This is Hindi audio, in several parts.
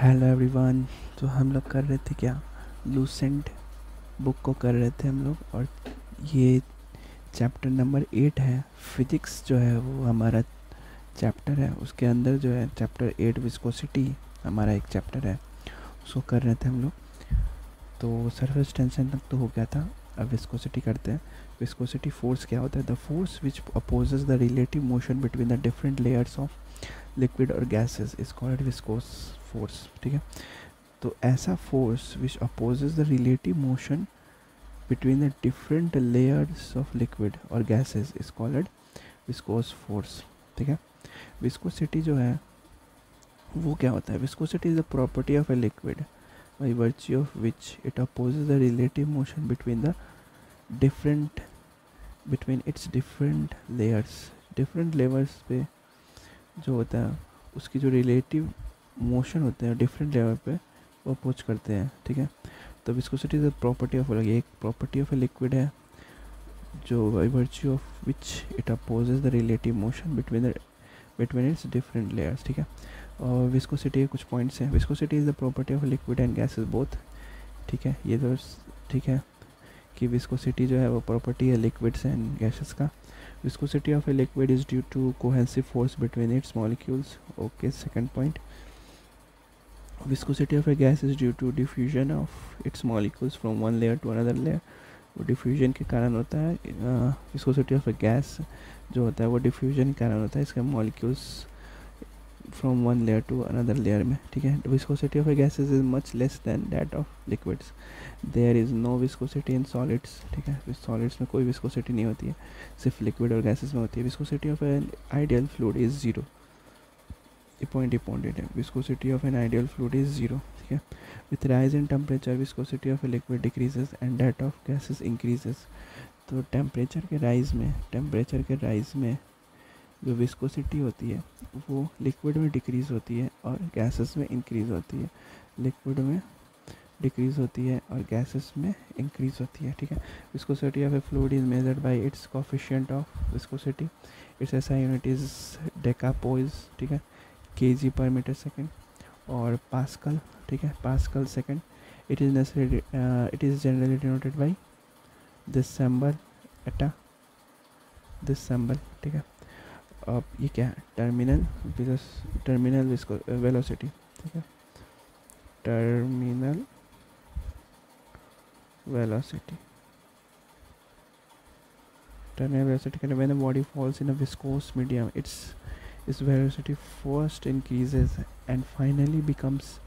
Hello everyone. तो हम लोग कर रहे थे क्या, लूसेंट बुक को कर रहे थे हम लोग। और ये चैप्टर नंबर 8 है। फिजिक्स जो है वो हमारा चैप्टर है, उसके अंदर जो है चैप्टर 8 विस्कोसिटी हमारा एक चैप्टर है, उसको कर रहे थे हम लोग। तो सरफेस टेंशन तक तो हो गया था, अब विस्कोसिटी करते हैं। विस्कोसिटी फोर्स क्या होता है? The force which opposes the relative motion between the different layers of liquid और gases is called viscous force. ठीक है, तो ऐसा force which opposes the relative motion between the different layers of liquid और gases is called viscous force. ठीक है, विस्कोसिटी जो है वो क्या होता है? Viscosity is the property of a liquid by virtue of which it opposes the relative motion different between its different layers. Different layers पे जो होता है उसकी जो रिलेटिव मोशन होते हैं डिफरेंट लेवल पे वो अपोज करते हैं। ठीक है, तो viscosity is the property of, एक प्रॉपर्टी ऑफ ए लिक्विड है जो by virtue of which it opposes the relative motion between its different layers. ठीक है, और विस्कोसिटी के कुछ पॉइंट्स हैं। Viscosity is the property of liquid and gases both. ठीक है, ये तो ठीक है कि विस्कोसिटी जो है वो प्रॉपर्टी है लिक्विड्स एंड गैसेस का। Viscosity of a liquid is due to cohesive force between its molecules. Okay, second point. Viscosity of a gas is due to diffusion of its molecules from one layer to another layer. वो डिफ्यूजन के कारण होता है। विस्कोसिटी ऑफ ए गैस जो होता है वो डिफ्यूजन के कारण होता है, इसके molecules from one layer to another layer में। ठीक है, viscosity of a gases is much less than that of liquids. There is no viscosity in solids. ठीक है, सॉलिड्स में कोई विस्कोसिटी नहीं होती है, सिर्फ लिक्विड और गैसेस में होती है। Viscosity of an ideal fluid is zero. ये पॉइंट इंपॉर्टेंट है, viscosity of an ideal fluid is zero. ठीक है, with rise in temperature viscosity of a liquid decreases and that of gases increases. तो टेम्परेचर के राइज में जो विस्कोसिटी होती है वो लिक्विड में डिक्रीज़ होती है और गैसेस में इंक्रीज़ होती है। लिक्विड में डिक्रीज़ होती है और गैसेस में इंक्रीज़ होती है। ठीक है, viscosity of a fluid is measured by its coefficient of viscosity. Its SI unit is decapoise. ठीक है, केजी पर मीटर सेकेंड और पास्कल। ठीक है, pascal second. It is generally denoted by this symbol Etah, this symbol. ठीक है, अब ये क्या है? Terminal velocity. ठीक है, टर्मिनल वेलोसिटी कहते हैं when the body falls in a viscous medium, its velocity first increases and finally becomes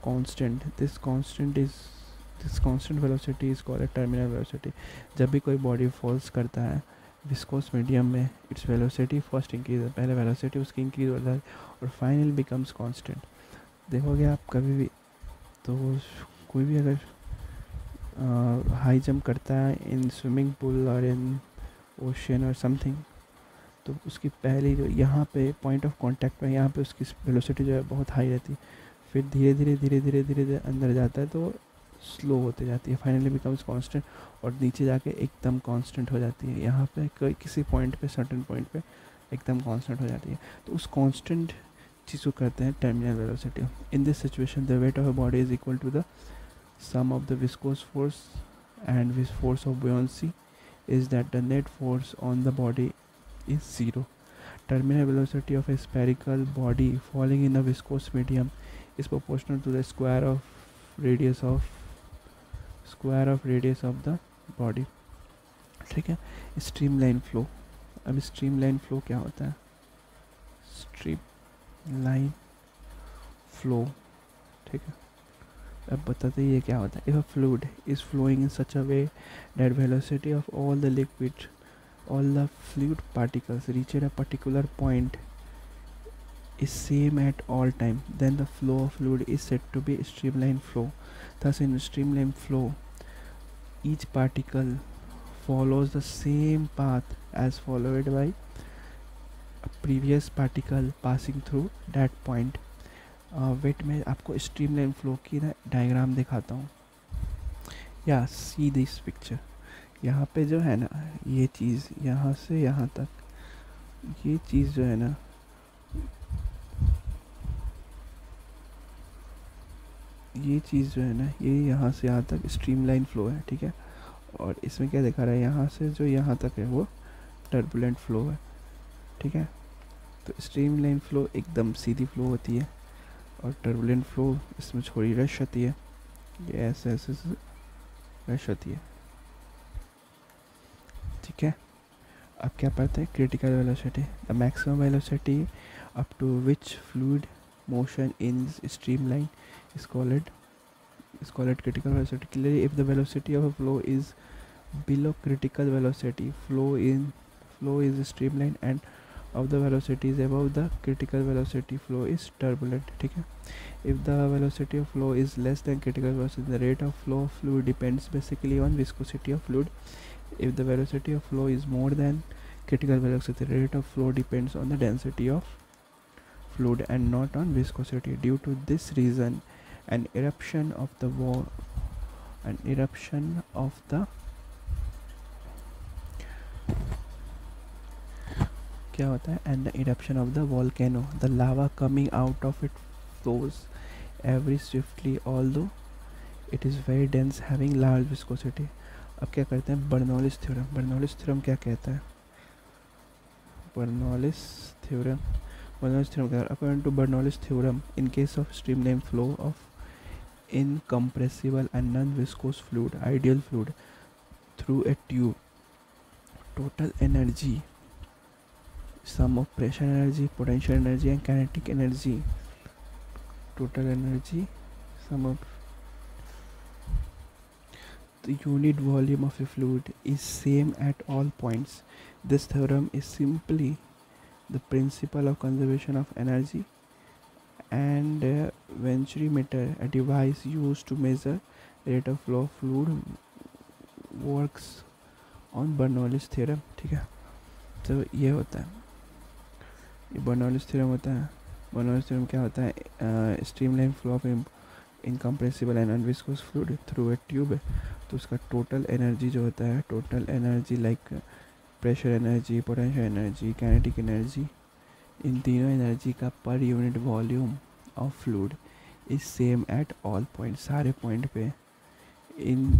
constant. This constant velocity is called a terminal velocity. जब भी कोई बॉडी फॉल्स करता है विस्कोस मीडियम में, इट्स वेलोसिटी फर्स्ट इंक्रीज, पहले वेलोसिटी उसकी इंक्रीज होता है और फाइनल बिकम्स कांस्टेंट। देखोगे आप कभी भी तो कोई भी अगर हाई जंप करता है इन स्विमिंग पूल और इन ओशन और समथिंग, तो उसकी पहली जो यहाँ पे पॉइंट ऑफ कांटेक्ट में यहाँ पे उसकी वेलोसिटी जो है बहुत हाई रहती है, फिर धीरे धीरे अंदर जाता है तो स्लो होते जाती है, फाइनली बिकम्स कांस्टेंट और नीचे जाके एकदम कांस्टेंट हो जाती है। यहाँ पे किसी पॉइंट पे, सर्टेन पॉइंट पे एकदम कांस्टेंट हो जाती है। तो उस कांस्टेंट चीज़ को करते हैं terminal velocity. In this situation the weight of a body is equal to the sum of the viscous force and force of buoyancy is that the net force on the body is zero. Terminal velocity of a spherical body falling in a viscous medium is proportional to the square of radius of the body. ठीक है, स्ट्रीमलाइन फ्लो। अब स्ट्रीमलाइन फ्लो क्या होता है? Streamline flow. ठीक है, अब बताते ये क्या होता है। If a fluid is flowing in such a way that velocity of all the fluid particles reached a particular point is same at all time, then the flow of fluid is said to be streamline flow. Thus in streamline flow each particle follows the same path as followed by a previous particle passing through that point. Weight में आपको स्ट्रीमलाइन फ्लो की ना डायग्राम दिखाता हूँ। या सी दिस पिक्चर, यहाँ पे जो है ना ये चीज़ यहाँ से यहाँ तक, ये चीज़ जो है ना ये चीज़ जो है ना, ये यहाँ से यहाँ तक स्ट्रीमलाइन फ्लो है, ठीक है। और इसमें क्या दिखा रहा है, यहाँ से जो यहाँ तक है वो टर्बुलेंट फ्लो है, ठीक है। तो स्ट्रीमलाइन फ्लो एकदम सीधी फ्लो होती है और टर्बुलेंट फ्लो इसमें थोड़ी रश होती है, ये ऐसे ऐसे रश होती है, ठीक है। अब क्या पढ़ते हैं, critical velocity, the maximum velocity up to which fluid motion in streamline is called critical velocity. Clearly, if the velocity of a flow is below critical velocity, flow is streamlined, and of the velocity is above the critical velocity, flow is turbulent, ठीक है। If the velocity of flow is less than critical velocity, the rate of flow of fluid depends basically on viscosity of fluid. If the velocity of flow is more than critical velocity, the rate of flow depends on the density of fluid and not on viscosity. Due to this reason, an eruption of the क्या होता है, and the eruption of the volcano, the lava coming out of it flows very swiftly although it is very dense, having large viscosity. अब क्या करते हैं, बर्नौलिस थ्योरम। बर्नौलिस थ्योरम क्या कहता है, Bernoulli's theorem according to Bernoulli's theorem, in case of streamline flow of incompressible and non-viscous fluid, ideal fluid, through a tube, total energy, sum of pressure energy, potential energy and kinetic energy, total energy, sum of the unit volume of a fluid is same at all points. This theorem is simply the principle of conservation of energy, and venturimeter, a device used to measure rate of flow of fluid, works on Bernoulli's theorem, ठीक है। तो ये होता है, ये बर्नौलिस थ्योरम होता है। बर्नौलिस थ्योरम क्या होता है, streamline flow of incompressible and unviscous fluid through a tube है, तो उसका टोटल एनर्जी जो होता है, total energy like pressure energy, potential energy, kinetic energy, इन तीनों एनर्जी का per unit volume of fluid is same at all point, सारे पॉइंट पे इन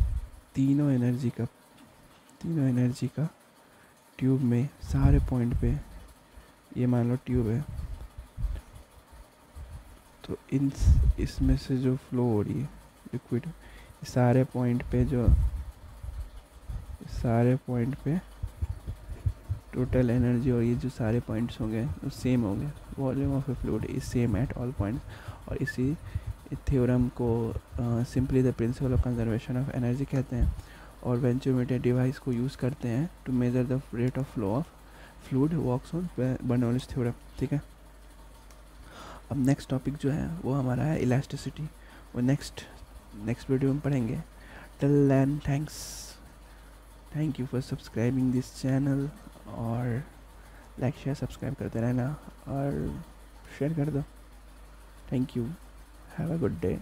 तीनों एनर्जी का ट्यूब में सारे पॉइंट पे, ये मान लो ट्यूब है, तो इसमें से जो फ्लो हो रही है लिक्विड, सारे पॉइंट पे टोटल एनर्जी और ये जो सारे पॉइंट्स हो गए वो सेम हो गए, volume of a fluid is same at all points. और इसी थ्योरम को simply the principle of conservation of energy कहते हैं, और वेंचुरोमीटर डिवाइस को यूज़ करते हैं to measure the rate of flow of fluid, works on Bernoulli's theorem, ठीक है। अब नेक्स्ट टॉपिक जो है वो हमारा है इलास्टिसिटी, वो नेक्स्ट वीडियो में पढ़ेंगे। Till then thank you for subscribing this channel, और लाइक शेयर सब्सक्राइब करते रहना और शेयर कर दो। Thank you, have a good day.